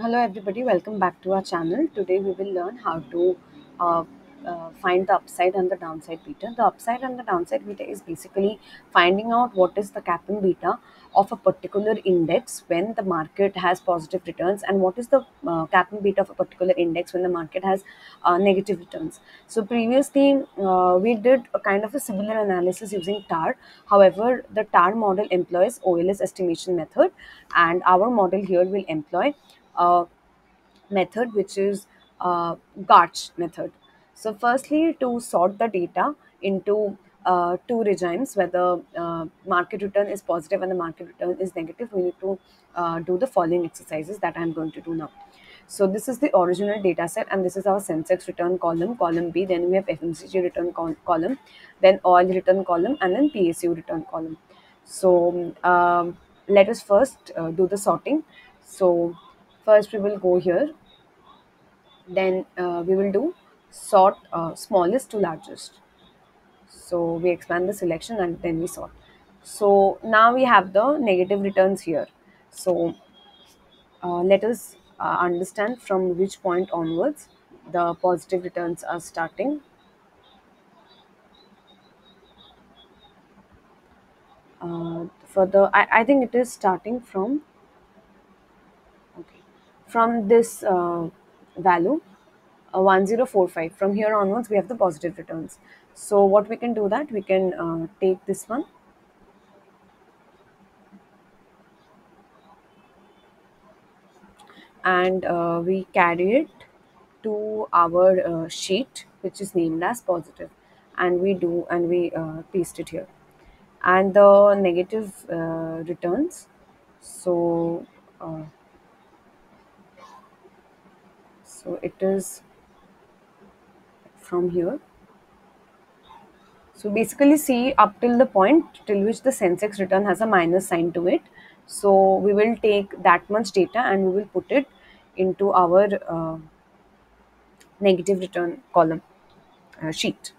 Hello everybody, welcome back to our channel. Today we will learn how to uh, find the upside and the downside beta. The upside and the downside beta is basically finding out what is the cap and beta of a particular index when the market has positive returns, and what is the cap and beta of a particular index when the market has negative returns. So previously we did a kind of a similar analysis using TAR. However, the TAR model employs OLS estimation method, and our model here will employ uh, method which is Garch method. So firstly, to sort the data into two regimes, whether market return is positive and the market return is negative, we need to do the following exercises that I'm going to do now. So this is the original data set, and this is our Sensex return column, column B. Then we have FMCG return column, then oil return column, and then PSU return column. So let us first do the sorting. So first we will go here, then we will do sort smallest to largest. So we expand the selection and then we sort. So now we have the negative returns here. So let us understand from which point onwards the positive returns are starting. For the I think it is starting from, okay, from this value 1045. From here onwards we have the positive returns. So what we can do, that we can take this one and we carry it to our sheet which is named as positive, and we paste it here, and the negative returns. So uh, so it is from here. So basically, see, up till the point till which the Sensex return has a minus sign to it. So we will take that much data and we will put it into our negative return column sheet.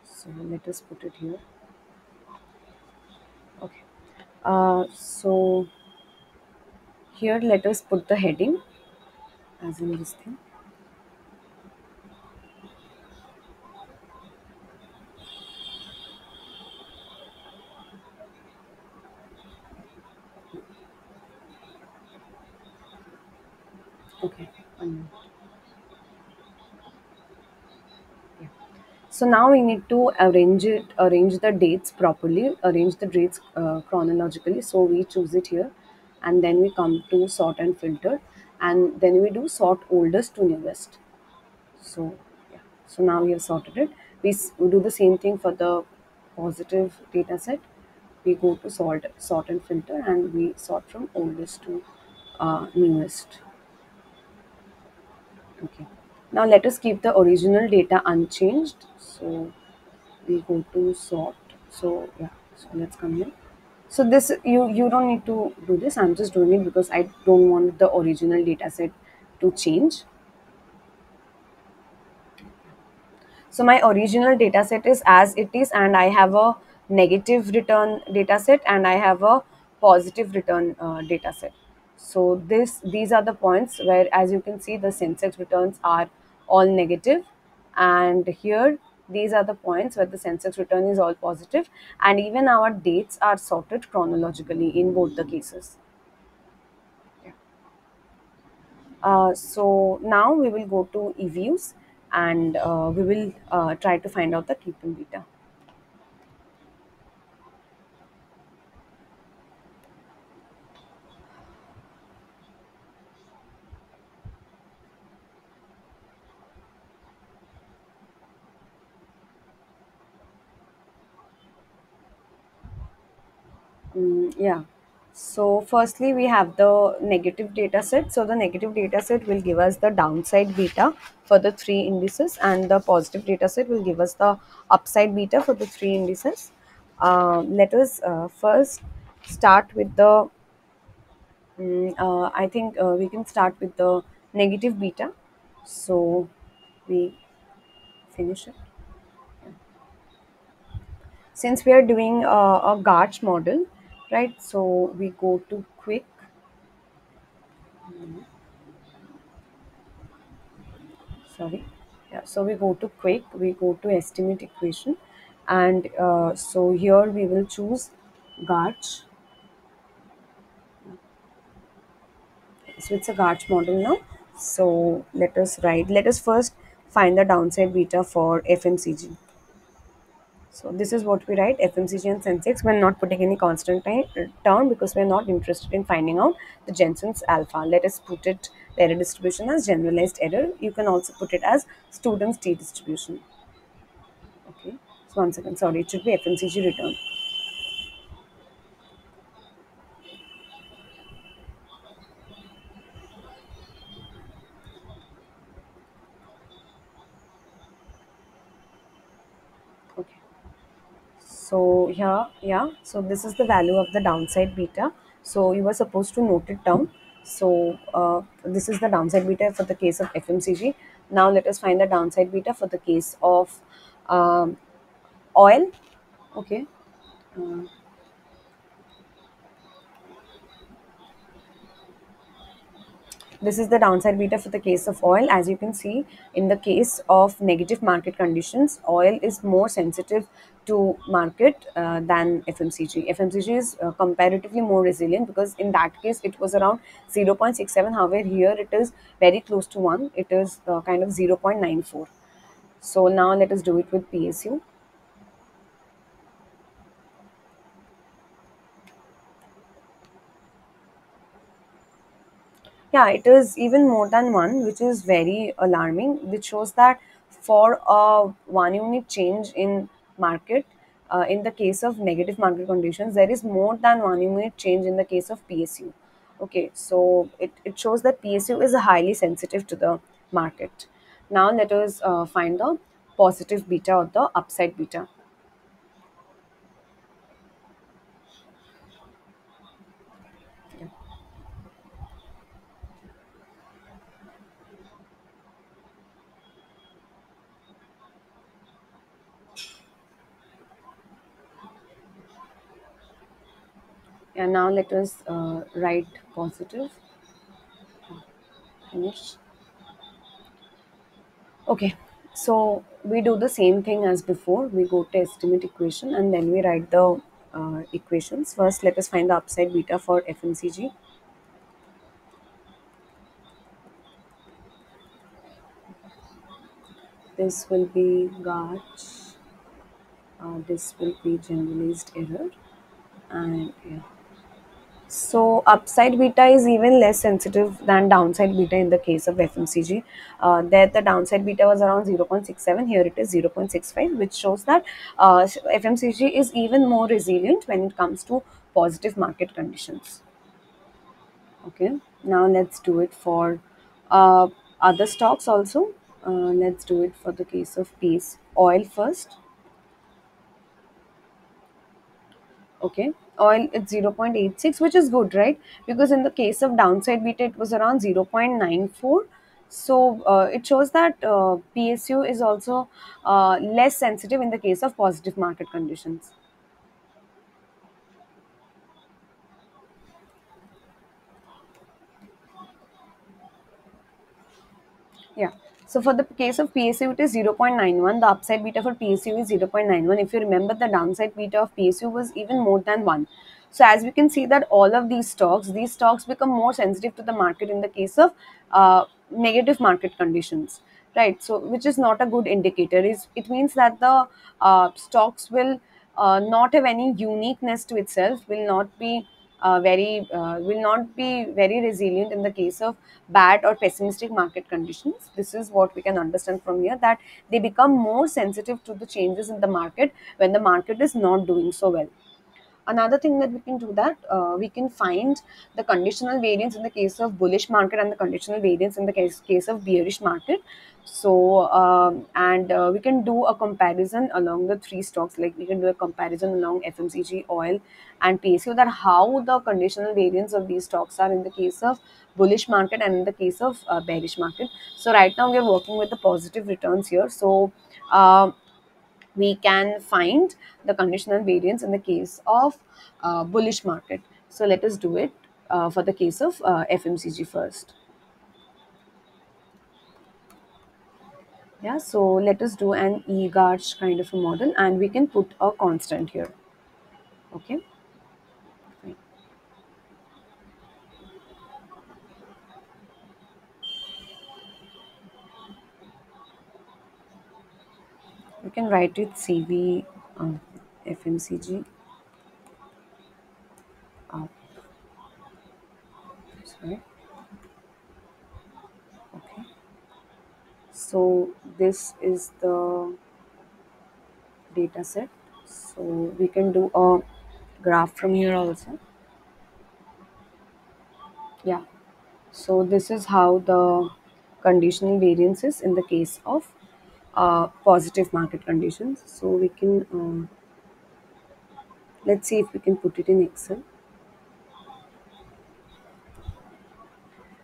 So let us put it here. Okay. So here let us put the heading as in this thing. Okay. Um, yeah. So now we need to arrange the dates properly, arrange the dates chronologically. So we choose it here, and then we come to sort and filter, and then we do sort oldest to newest. So yeah, so now we have sorted it. We do the same thing for the positive data set. We go to sort and filter, and we sort from oldest to newest. Okay. Now let us keep the original data unchanged. So we go to sort. So yeah, so let's come here. So this, you don't need to do this. I'm just doing it because I don't want the original data set to change. So my original data set is as it is, and I have a negative return data set and I have a positive return data set. So these are the points where, as you can see, the Sensex returns are all negative, and here these are the points where the Sensex return is all positive, and even our dates are sorted chronologically in both the cases. Yeah. So now we will go to eViews, and we will try to find out the keeping beta. Yeah. So firstly, we have the negative data set. So the negative data set will give us the downside beta for the three indices, and the positive data set will give us the upside beta for the three indices. Let us first start with the I think we can start with the negative beta. So we finish it. Since we are doing a Garch model, right? So we go to quick. Sorry. Yeah. So we go to quick. We go to estimate equation, and so here we will choose Garch. So it's a Garch model now. So let us write. Let us first find the downside beta for FMCG. So this is what we write FMCG and Sensex. We're not putting any constant term because we're not interested in finding out the Jensen's alpha. Let us put it the error distribution as generalized error. You can also put it as student's t distribution. Okay. So one second. Sorry, it should be FMCG return. Okay. So here, yeah, so this is the value of the downside beta. So you were supposed to note it down. So this is the downside beta for the case of FMCG. Now let us find the downside beta for the case of um, oil. Okay. Uh, This is the downside beta for the case of oil. As you can see, in the case of negative market conditions, oil is more sensitive to market than FMCG. FMCG is comparatively more resilient because in that case it was around 0.67. However, here it is very close to 1. It is kind of 0.94. So now let us do it with PSU. Yeah, it is even more than one, which is very alarming, which shows that for a 1 unit change in market, in the case of negative market conditions, there is more than 1 unit change in the case of PSU. Okay, so it shows that PSU is highly sensitive to the market. Now let us find the positive beta or the upside beta. And now let us write positive, finish. Okay, so we do the same thing as before. We go to estimate equation and then we write the equations. First, let us find the upside beta for FMCG. This will be GARCH. This will be generalized error. And yeah. So upside beta is even less sensitive than downside beta in the case of FMCG. There the downside beta was around 0.67. Here it is 0.65, which shows that FMCG is even more resilient when it comes to positive market conditions. Okay, now let's do it for uh, other stocks also. Let's do it for the case of peace oil first. Okay, oil it's 0.86, which is good, right? Because in the case of downside beta, it was around 0.94. So it shows that PSU is also less sensitive in the case of positive market conditions. Yeah. So for the case of PSU, it is 0.91. The upside beta for PSU is 0.91. If you remember, the downside beta of PSU was even more than 1. So as we can see that all of these stocks become more sensitive to the market in the case of negative market conditions, right? So which is not a good indicator. Is it means that the stocks will not have any uniqueness to itself, will not be very resilient in the case of bad or pessimistic market conditions. This is what we can understand from here, that they become more sensitive to the changes in the market when the market is not doing so well. Another thing that we can do, that we can find the conditional variance in the case of bullish market and the conditional variance in the case of bearish market. So and we can do a comparison along the three stocks, like we can do a comparison along FMCG, oil and PSU, that how the conditional variance of these stocks are in the case of bullish market and in the case of bearish market. So right now we are working with the positive returns here. So we can find the conditional variance in the case of bullish market. So let us do it for the case of FMCG first. Yeah, so let us do an E-Garch kind of a model, and we can put a constant here. Okay, fine. We can write it CV FMCG. Uh, Sorry. Okay. So this is the data set. So we can do a graph from here also. Yeah. So this is how the conditional variance is in the case of positive market conditions. So we can let's see if we can put it in Excel.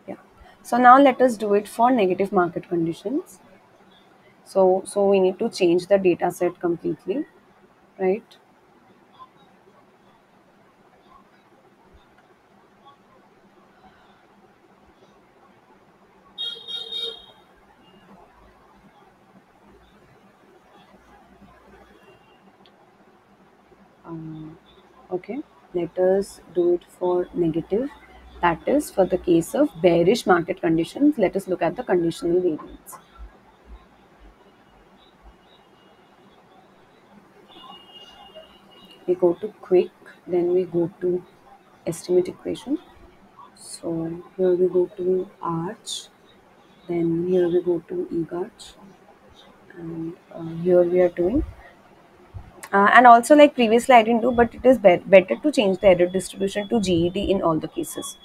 Yeah. So now let us do it for negative market conditions. So we need to change the data set completely, right? Okay. Let us do it for negative. That is for the case of bearish market conditions. Let us look at the conditional variance. We go to quick, then we go to estimate equation. So here we go to arch, then here we go to egarch, and here we are doing. And also, like previously, I didn't do, but it is better to change the error distribution to GED in all the cases.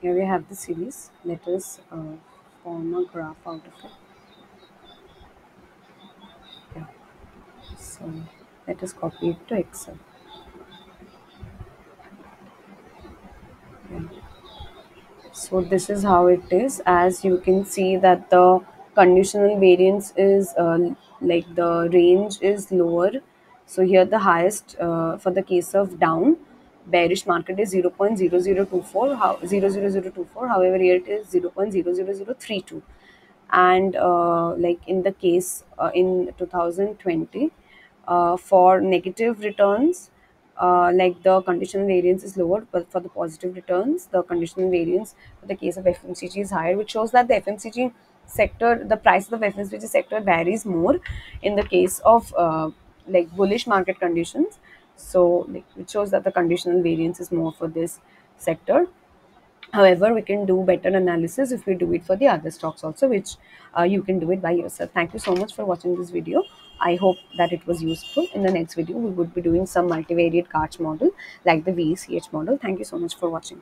Here we have the series. Let us form a graph out of it. Yeah. So let us copy it to Excel. Yeah. So this is how it is. As you can see that the conditional variance is like the range is lower. So here the highest for the case of down bearish market is 0.0024, how 0.0024. However, here it is 0.00032. And like in the case in 2020 for negative returns, like the conditional variance is lower, but for the positive returns the conditional variance for the case of FMCG is higher, which shows that the FMCG sector, the price of the FMCG sector varies more in the case of like bullish market conditions. So like, it shows that the conditional variance is more for this sector. However, we can do better analysis if we do it for the other stocks also, which you can do it by yourself. Thank you so much for watching this video. I hope that it was useful. In the next video, we would be doing some multivariate Garch model like the VECH model. Thank you so much for watching.